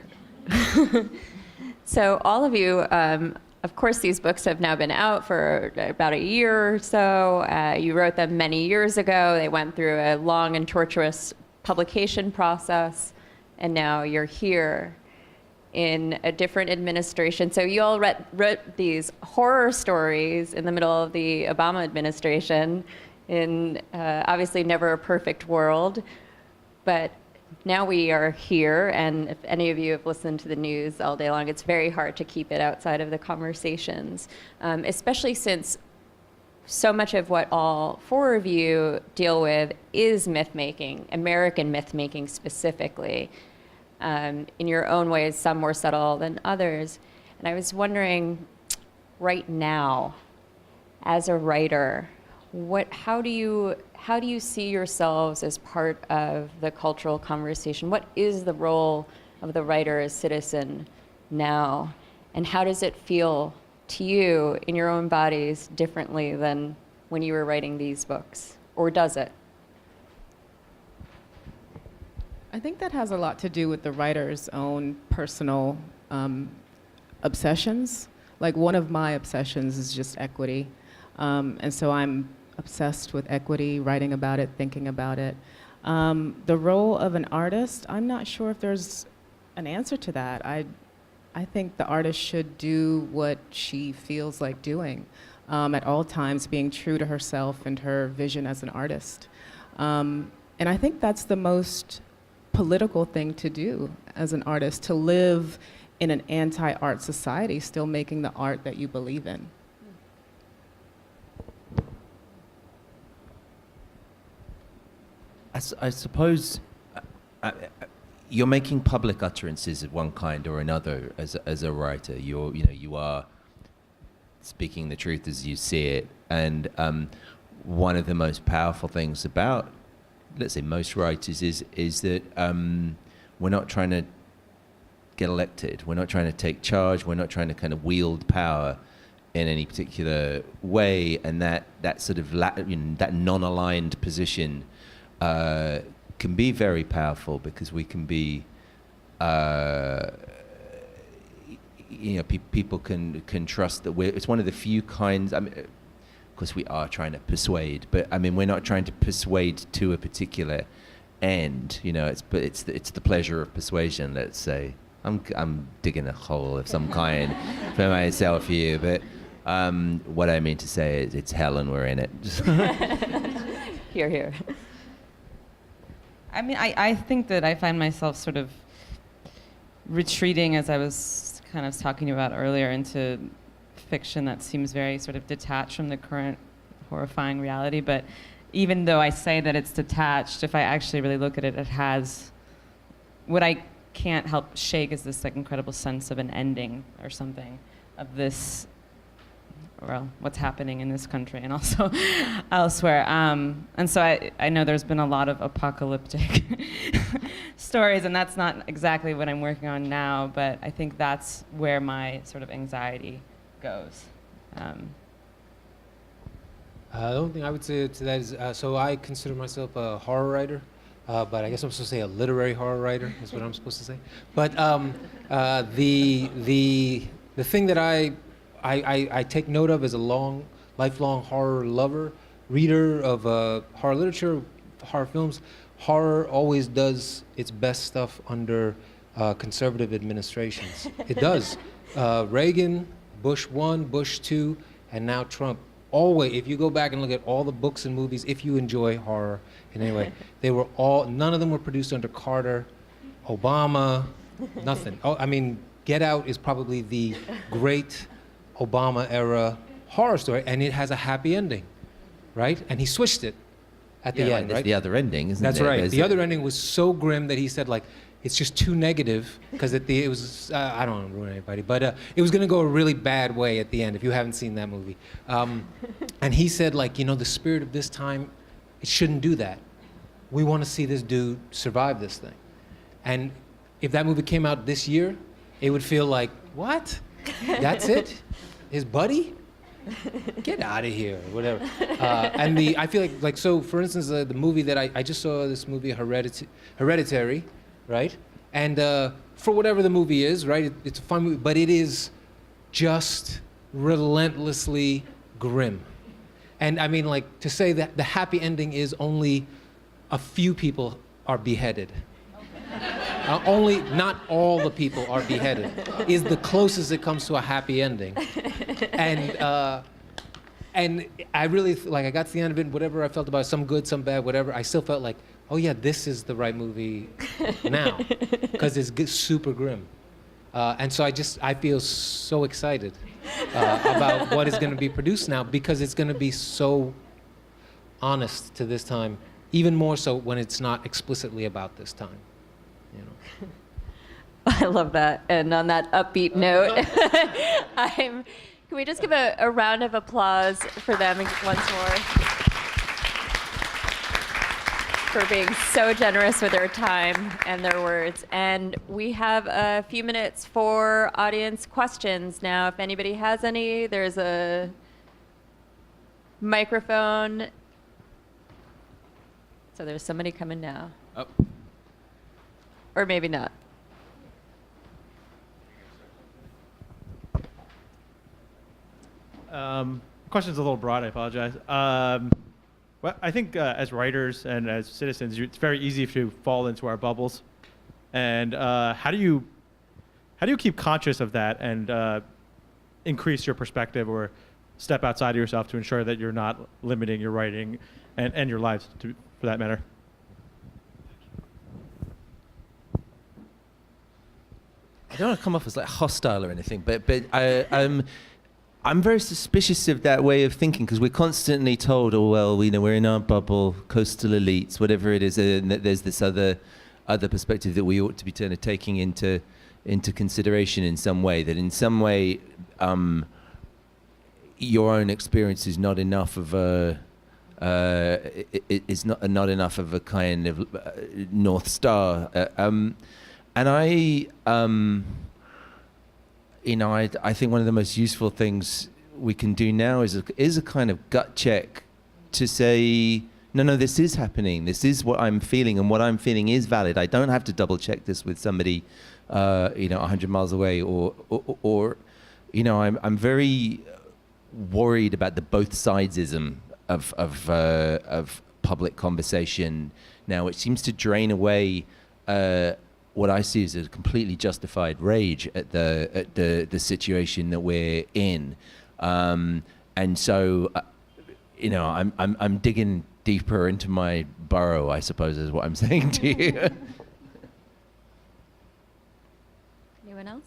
So all of you, of course, these books have now been out for about a year or so. You wrote them many years ago. They went through a long and tortuous publication process, and now you're here in a different administration. So you all wrote these horror stories in the middle of the Obama administration in obviously never a perfect world. But now we are here, and if any of you have listened to the news all day long, it's very hard to keep it outside of the conversations, especially since so much of what all four of you deal with is myth-making, American myth-making specifically. In your own ways, some more subtle than others. And I was wondering, right now, as a writer, how do you see yourselves as part of the cultural conversation? What is the role of the writer as citizen now? And how does it feel to you in your own bodies differently than when you were writing these books? Or does it? I think that has a lot to do with the writer's own personal obsessions. Like one of my obsessions is just equity. And so I'm obsessed with equity, writing about it, thinking about it. The role of an artist, I'm not sure if there's an answer to that. I think the artist should do what she feels like doing at all times, being true to herself and her vision as an artist. And I think that's the most political thing to do as an artist, to live in an anti-art society, still making the art that you believe in. I suppose you're making public utterances of one kind or another as a writer. You are speaking the truth as you see it, and one of the most powerful things about, let's say, most writers is that we're not trying to get elected. We're not trying to take charge. We're not trying to kind of wield power in any particular way, and that sort of that non-aligned position can be very powerful, because we can be, people can trust that it's one of the few kinds. I mean, of course, we are trying to persuade, but I mean, we're not trying to persuade to a particular end. It's the pleasure of persuasion. Let's say I'm digging a hole of some kind for myself here, but what I mean to say is it's hell and we're in it. Hear, hear. I mean, I think that I find myself sort of retreating, as I was kind of talking about earlier, into fiction that seems very sort of detached from the current horrifying reality. But even though I say that it's detached, if I actually really look at it, it has what I can't help shake is this like incredible sense of an ending or something of this, well, what's happening in this country and also elsewhere. And so I know there's been a lot of apocalyptic stories, and that's not exactly what I'm working on now, but I think that's where my sort of anxiety goes. The only thing I would say to that is, so I consider myself a horror writer, but I guess I'm supposed to say a literary horror writer is what I'm supposed to say. But the thing that I take note of as a lifelong horror lover, reader of horror literature, horror films, horror always does its best stuff under conservative administrations. It does. Reagan, Bush 1, Bush 2, and now Trump. Always, if you go back and look at all the books and movies, if you enjoy horror in any way, none of them were produced under Carter, Obama, nothing. Oh, I mean, Get Out is probably the great Obama era horror story, and it has a happy ending, right? And he switched it at the end, right? The other ending, isn't it? That's right. The other ending was so grim that he said, like, it's just too negative, because it was, I don't want to ruin anybody, but it was going to go a really bad way at the end if you haven't seen that movie. And he said, like, the spirit of this time, it shouldn't do that. We want to see this dude survive this thing. And if that movie came out this year, it would feel like, what? That's it? His buddy? Get out of here, or whatever. And I feel like, so for instance, the movie that I just saw, this movie Hereditary, right? And for whatever the movie is, right, it's a fun movie, but it is just relentlessly grim. And I mean, like, to say that the happy ending is only a few people are beheaded. Only, not all the people are beheaded, is the closest it comes to a happy ending. And I really, I got to the end of it, whatever I felt about it, some good, some bad, whatever, I still felt like, oh yeah, this is the right movie now, because it's super grim. And so I feel so excited about what is going to be produced now, because it's going to be so honest to this time, even more so when it's not explicitly about this time. I love that. And on that upbeat note, can we just give a round of applause for them once more? for being so generous with their time and their words. And we have a few minutes for audience questions now. If anybody has any, there's a microphone. So there's somebody coming now. Oh. Or maybe not. Question's a little broad, I apologize. Well, I think as writers and as citizens, it's very easy to fall into our bubbles. And how do you keep conscious of that and increase your perspective or step outside of yourself to ensure that you're not limiting your writing and your lives, for that matter? I don't want to come off as like hostile or anything, but I'm very suspicious of that way of thinking because we're constantly told, oh well, we're in our bubble, coastal elites, whatever it is, and that there's this other perspective that we ought to be taking into consideration in some way. That in some way, your own experience is not enough of a is not enough of a kind of North Star. And I think one of the most useful things we can do now is a kind of gut check to say, no, this is happening. This is what I'm feeling, and what I'm feeling is valid. I don't have to double check this with somebody, 100 miles away, or I'm very worried about the both sidesism of public conversation now, which seems to drain away what I see as a completely justified rage at the situation that we're in, and so I'm digging deeper into my burrow, I suppose, is what I'm saying to you. Anyone else?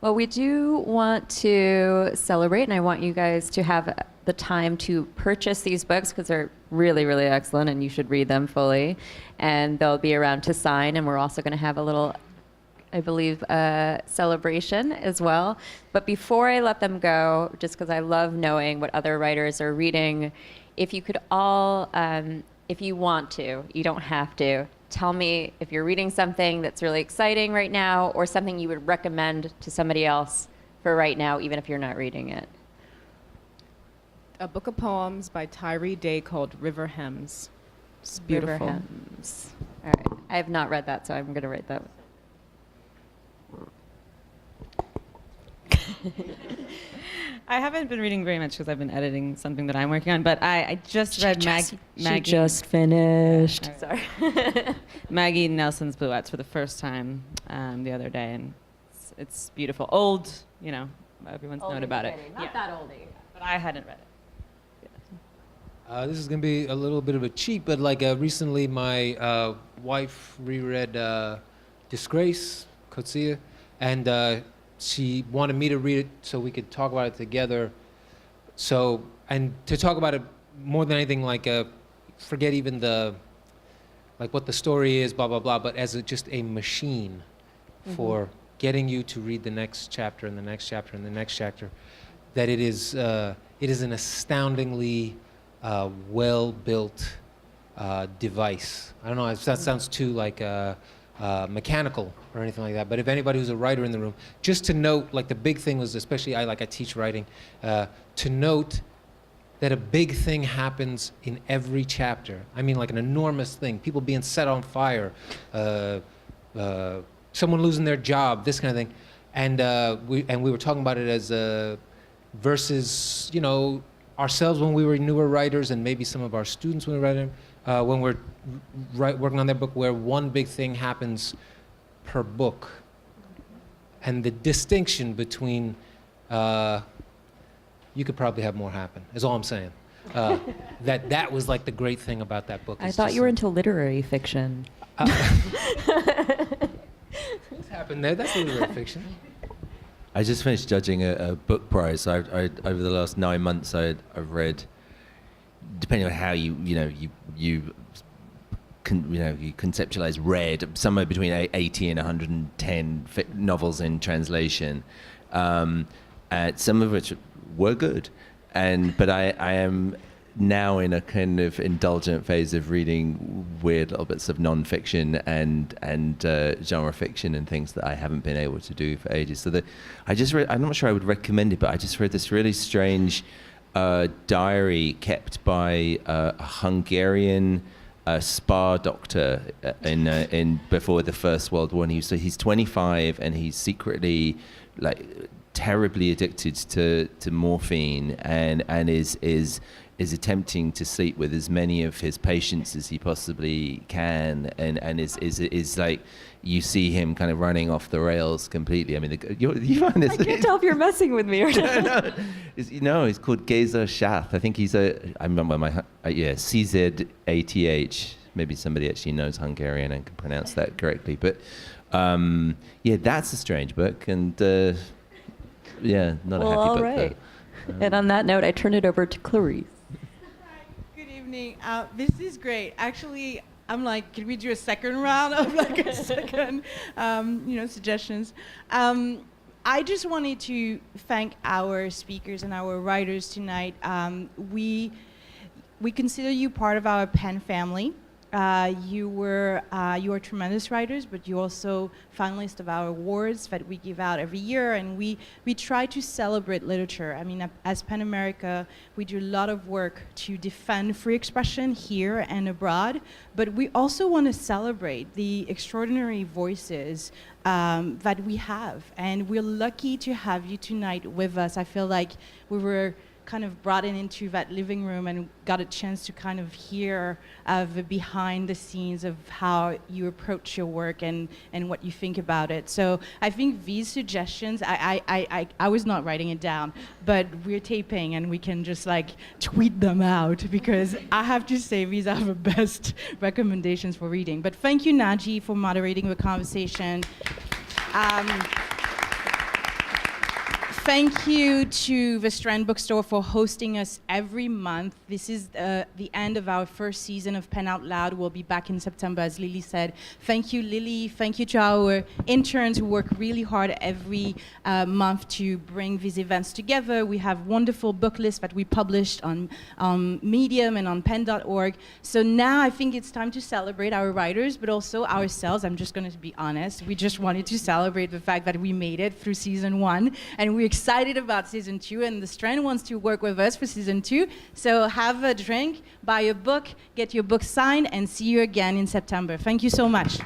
Well, we do want to celebrate, and I want you guys to have the time to purchase these books because they're really, really excellent, and you should read them fully. And they'll be around to sign, and we're also going to have a little, I believe, celebration as well. But before I let them go, just because I love knowing what other writers are reading, if you could all, if you want to, you don't have to, tell me if you're reading something that's really exciting right now or something you would recommend to somebody else for right now, even if you're not reading it. A book of poems by Tyree Day called River Hymns. It's beautiful. River Hymns. All right. I have not read that, so I'm going to write that. I haven't been reading very much because I've been editing something that I'm working on, but I just read Maggie. She just finished. Sorry. Maggie Nelson's Bluets for the first time the other day, and it's beautiful. Old, everyone's known about it. Not that oldie. But I hadn't read it. This is going to be a little bit of a cheat, but recently my wife reread Disgrace, Coetzee, and she wanted me to read it so we could talk about it together. So, and to talk about it more than anything, forget even what the story is, blah, blah, blah, but as just a machine for getting you to read the next chapter and the next chapter and the next chapter, that it is an astoundingly well-built device. I don't know if that sounds too mechanical or anything like that, but if anybody who's a writer in the room, just to note, the big thing was, especially I teach writing, to note that a big thing happens in every chapter. I mean, an enormous thing. People being set on fire, someone losing their job, this kind of thing. And we were talking about it as versus, ourselves when we were newer writers, and maybe some of our students when we were writing, when we're working on their book, where one big thing happens per book. And the distinction between, you could probably have more happen, is all I'm saying. That was the great thing about that book. I thought you were into literary fiction. What's happened there? That's literary fiction. I just finished judging a book prize. I over the last 9 months, I've read, depending on how you conceptualize read, somewhere between 80 and 110 novels in translation, some of which were good, but I am now in a kind of indulgent phase of reading weird little bits of non-fiction and genre fiction and things that I haven't been able to do for ages. So I just read, I'm not sure I would recommend it, but I just read this really strange diary kept by a Hungarian spa doctor in before the First World War. And he's 25 and he's secretly like terribly addicted to morphine and is attempting to sleep with as many of his patients as he possibly can, and is like, you see him kind of running off the rails completely. I mean, you find this. I can't tell if you're messing with me or not. No, he's called Geza Shath. I think he's I remember CZATH. Maybe somebody actually knows Hungarian and can pronounce that correctly. But yeah, that's a strange book, and yeah, not a happy book. All right. And on that note, I turn it over to Clarice. Good evening. This is great. Actually, I'm like, can we do a second round of like a second, suggestions? I just wanted to thank our speakers and our writers tonight. We consider you part of our pen family. You are tremendous writers, but you also finalists of our awards that we give out every year, and we try to celebrate literature. I mean, as PEN America, we do a lot of work to defend free expression here and abroad, but we also want to celebrate the extraordinary voices that we have, and we're lucky to have you tonight with us. I feel like we were kind of brought into that living room and got a chance to kind of hear the behind the scenes of how you approach your work and what you think about it. So I think these suggestions, I was not writing it down, but we're taping and we can just like tweet them out, because I have to say these are the best recommendations for reading. But thank you, Naji, for moderating the conversation. Thank you to the Strand Bookstore for hosting us every month. This is the end of our first season of Pen Out Loud. We'll be back in September, as Lily said. Thank you, Lily. Thank you to our interns who work really hard every month to bring these events together. We have wonderful book lists that we published on Medium and on pen.org. So now I think it's time to celebrate our writers, but also ourselves. I'm just going to be honest. We just wanted to celebrate the fact that we made it through season 1, and we're excited about season 2, and the Strand wants to work with us for season 2. So have a drink, buy a book, get your book signed, and see you again in September. Thank you so much.